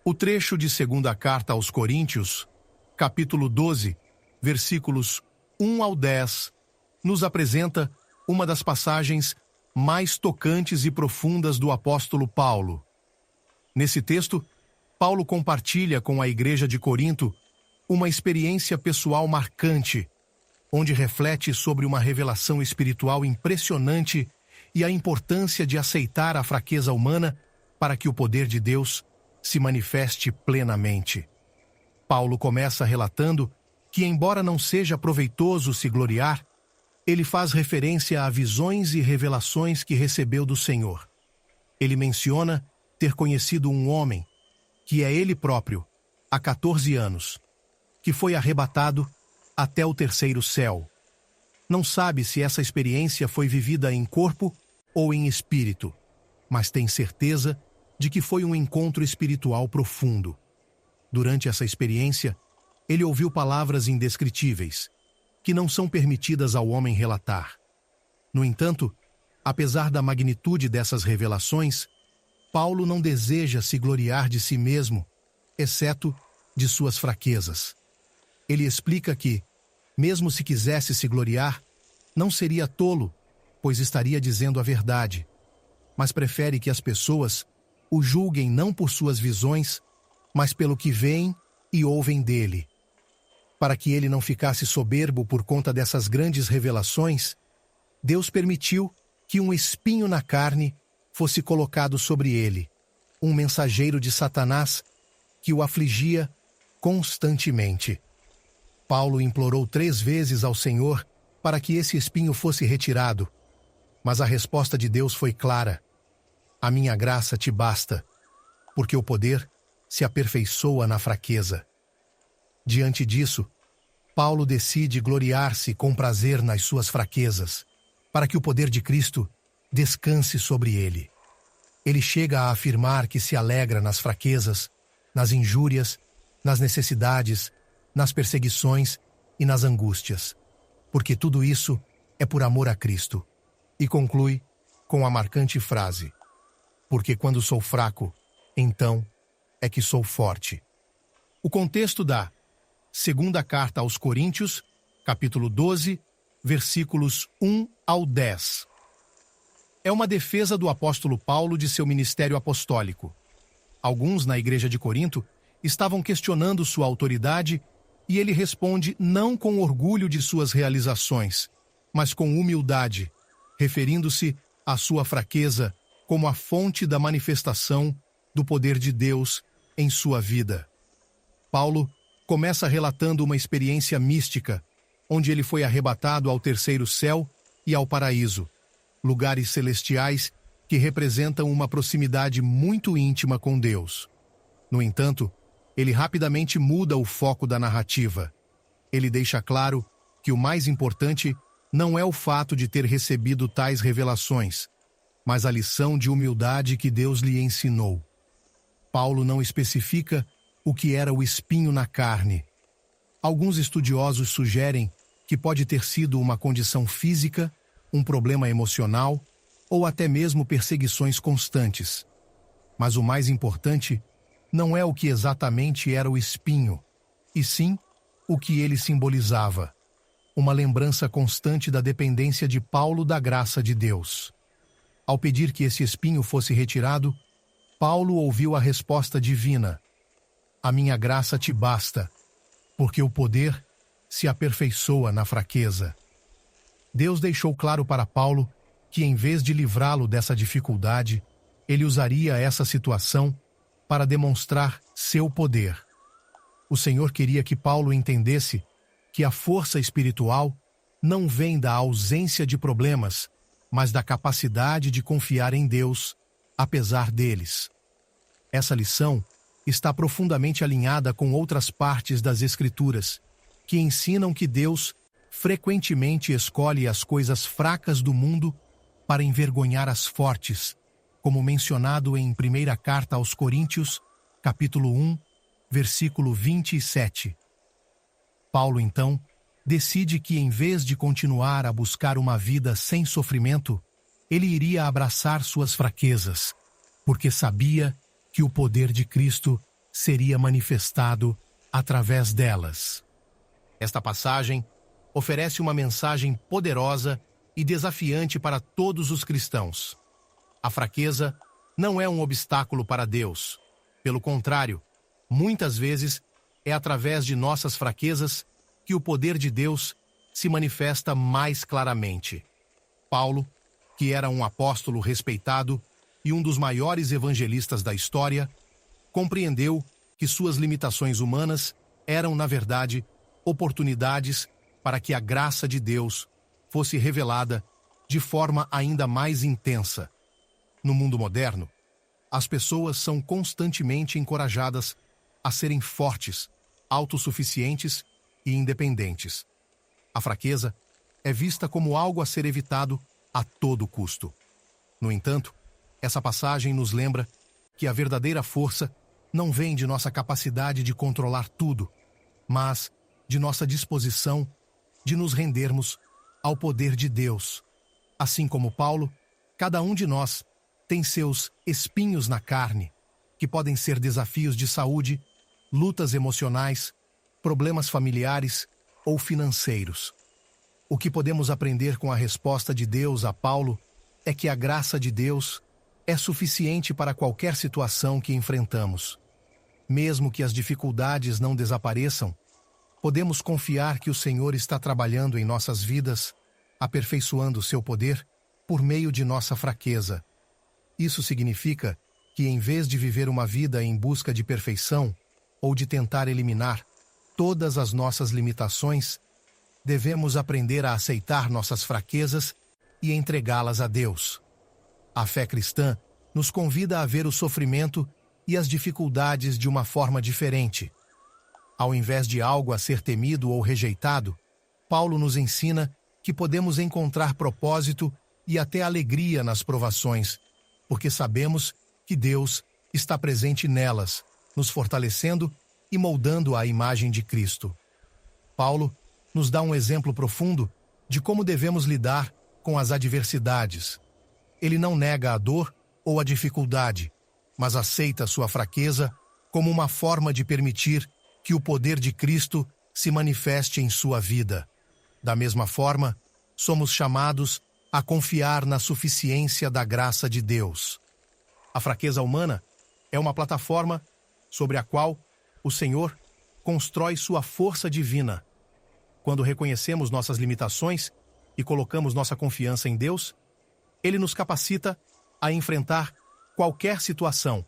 O trecho de segunda carta aos Coríntios, capítulo 12, versículos 1 ao 10, nos apresenta uma das passagens mais tocantes e profundas do apóstolo Paulo. Nesse texto, Paulo compartilha com a igreja de Corinto uma experiência pessoal marcante, onde reflete sobre uma revelação espiritual impressionante e a importância de aceitar a fraqueza humana para que o poder de Deus se manifeste plenamente. Paulo começa relatando que, embora não seja proveitoso se gloriar, ele faz referência a visões e revelações que recebeu do Senhor. Ele menciona ter conhecido um homem, que é ele próprio, há 14 anos, que foi arrebatado até o terceiro céu. Não sabe se essa experiência foi vivida em corpo ou em espírito, mas tem certeza de que foi um encontro espiritual profundo. Durante essa experiência, ele ouviu palavras indescritíveis, que não são permitidas ao homem relatar. No entanto, apesar da magnitude dessas revelações, Paulo não deseja se gloriar de si mesmo, exceto de suas fraquezas. Ele explica que, mesmo se quisesse se gloriar, não seria tolo, pois estaria dizendo a verdade, mas prefere que as pessoas o julguem não por suas visões, mas pelo que veem e ouvem dele. Para que ele não ficasse soberbo por conta dessas grandes revelações, Deus permitiu que um espinho na carne fosse colocado sobre ele, um mensageiro de Satanás que o afligia constantemente. Paulo implorou 3 vezes ao Senhor para que esse espinho fosse retirado, mas a resposta de Deus foi clara: a minha graça te basta, porque o poder se aperfeiçoa na fraqueza. Diante disso, Paulo decide gloriar-se com prazer nas suas fraquezas, para que o poder de Cristo descanse sobre ele. Ele chega a afirmar que se alegra nas fraquezas, nas injúrias, nas necessidades, nas perseguições e nas angústias, porque tudo isso é por amor a Cristo. E conclui com a marcante frase: porque quando sou fraco, então é que sou forte. O contexto da segunda carta aos Coríntios, capítulo 12, versículos 1 ao 10. É uma defesa do apóstolo Paulo de seu ministério apostólico. Alguns na igreja de Corinto estavam questionando sua autoridade e ele responde não com orgulho de suas realizações, mas com humildade, referindo-se à sua fraqueza como a fonte da manifestação do poder de Deus em sua vida. Paulo começa relatando uma experiência mística, onde ele foi arrebatado ao terceiro céu e ao paraíso, lugares celestiais que representam uma proximidade muito íntima com Deus. No entanto, ele rapidamente muda o foco da narrativa. Ele deixa claro que o mais importante não é o fato de ter recebido tais revelações, mas a lição de humildade que Deus lhe ensinou. Paulo não especifica o que era o espinho na carne. Alguns estudiosos sugerem que pode ter sido uma condição física, um problema emocional ou até mesmo perseguições constantes. Mas o mais importante não é o que exatamente era o espinho, e sim o que ele simbolizava. Uma lembrança constante da dependência de Paulo da graça de Deus. Ao pedir que esse espinho fosse retirado, Paulo ouviu a resposta divina: a minha graça te basta, porque o poder se aperfeiçoa na fraqueza. Deus deixou claro para Paulo que, em vez de livrá-lo dessa dificuldade, ele usaria essa situação para demonstrar seu poder. O Senhor queria que Paulo entendesse que a força espiritual não vem da ausência de problemas, mas da capacidade de confiar em Deus, apesar deles. Essa lição está profundamente alinhada com outras partes das Escrituras, que ensinam que Deus frequentemente escolhe as coisas fracas do mundo para envergonhar as fortes, como mencionado em 1ª Carta aos Coríntios, capítulo 1, versículo 27. Paulo, então, decide que, em vez de continuar a buscar uma vida sem sofrimento, ele iria abraçar suas fraquezas, porque sabia que o poder de Cristo seria manifestado através delas. Esta passagem oferece uma mensagem poderosa e desafiante para todos os cristãos. A fraqueza não é um obstáculo para Deus. Pelo contrário, muitas vezes é através de nossas fraquezas que o poder de Deus se manifesta mais claramente. Paulo, que era um apóstolo respeitado e um dos maiores evangelistas da história, compreendeu que suas limitações humanas eram, na verdade, oportunidades para que a graça de Deus fosse revelada de forma ainda mais intensa. No mundo moderno, as pessoas são constantemente encorajadas a serem fortes, autossuficientes e independentes. A fraqueza é vista como algo a ser evitado a todo custo. No entanto, essa passagem nos lembra que a verdadeira força não vem de nossa capacidade de controlar tudo, mas de nossa disposição de nos rendermos ao poder de Deus. Assim como Paulo, cada um de nós tem seus espinhos na carne, que podem ser desafios de saúde, lutas emocionais, problemas familiares ou financeiros. O que podemos aprender com a resposta de Deus a Paulo é que a graça de Deus é suficiente para qualquer situação que enfrentamos. Mesmo que as dificuldades não desapareçam, podemos confiar que o Senhor está trabalhando em nossas vidas, aperfeiçoando seu poder por meio de nossa fraqueza. Isso significa que, em vez de viver uma vida em busca de perfeição ou de tentar eliminar todas as nossas limitações, devemos aprender a aceitar nossas fraquezas e entregá-las a Deus. A fé cristã nos convida a ver o sofrimento e as dificuldades de uma forma diferente. Ao invés de algo a ser temido ou rejeitado, Paulo nos ensina que podemos encontrar propósito e até alegria nas provações, porque sabemos que Deus está presente nelas, nos fortalecendo e moldando à imagem de Cristo. Paulo nos dá um exemplo profundo de como devemos lidar com as adversidades. Ele não nega a dor ou a dificuldade, mas aceita sua fraqueza como uma forma de permitir que o poder de Cristo se manifeste em sua vida. Da mesma forma, somos chamados a confiar na suficiência da graça de Deus. A fraqueza humana é uma plataforma sobre a qual o Senhor constrói sua força divina. Quando reconhecemos nossas limitações e colocamos nossa confiança em Deus, Ele nos capacita a enfrentar qualquer situação,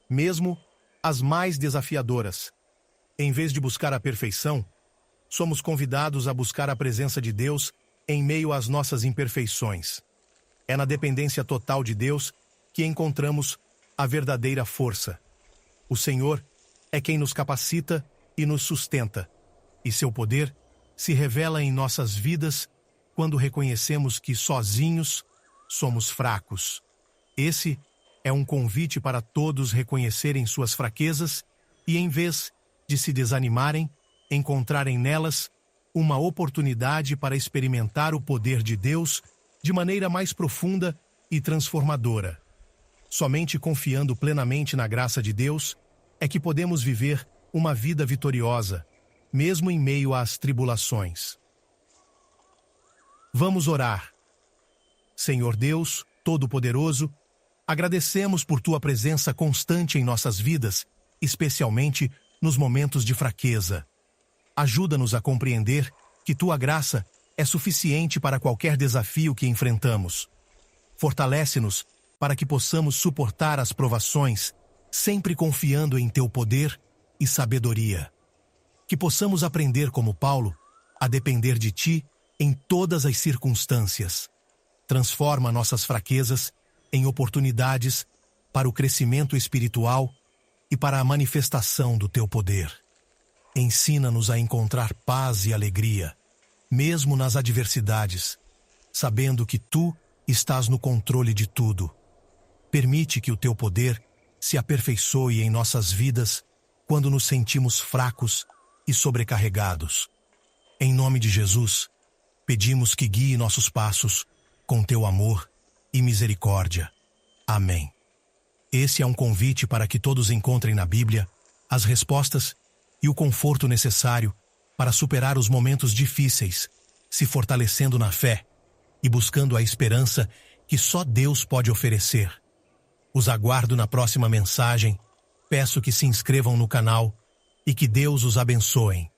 mesmo as mais desafiadoras. Em vez de buscar a perfeição, somos convidados a buscar a presença de Deus em meio às nossas imperfeições. É na dependência total de Deus que encontramos a verdadeira força. O Senhor é quem nos capacita e nos sustenta, e seu poder se revela em nossas vidas quando reconhecemos que sozinhos somos fracos. Esse é um convite para todos reconhecerem suas fraquezas e, em vez de se desanimarem, encontrarem nelas uma oportunidade para experimentar o poder de Deus de maneira mais profunda e transformadora. Somente confiando plenamente na graça de Deus é que podemos viver uma vida vitoriosa, mesmo em meio às tribulações. Vamos orar. Senhor Deus, Todo-Poderoso, agradecemos por Tua presença constante em nossas vidas, especialmente nos momentos de fraqueza. Ajuda-nos a compreender que Tua graça é suficiente para qualquer desafio que enfrentamos. Fortalece-nos para que possamos suportar as provações, sempre confiando em Teu poder e sabedoria. Que possamos aprender como Paulo a depender de Ti em todas as circunstâncias. Transforma nossas fraquezas em oportunidades para o crescimento espiritual e para a manifestação do Teu poder. Ensina-nos a encontrar paz e alegria, mesmo nas adversidades, sabendo que Tu estás no controle de tudo. Permite que o Teu poder se aperfeiçoe em nossas vidas quando nos sentimos fracos e sobrecarregados. Em nome de Jesus, pedimos que guie nossos passos com Teu amor e misericórdia. Amém. Esse é um convite para que todos encontrem na Bíblia as respostas e o conforto necessário para superar os momentos difíceis, se fortalecendo na fé e buscando a esperança que só Deus pode oferecer. Os aguardo na próxima mensagem, peço que se inscrevam no canal e que Deus os abençoe.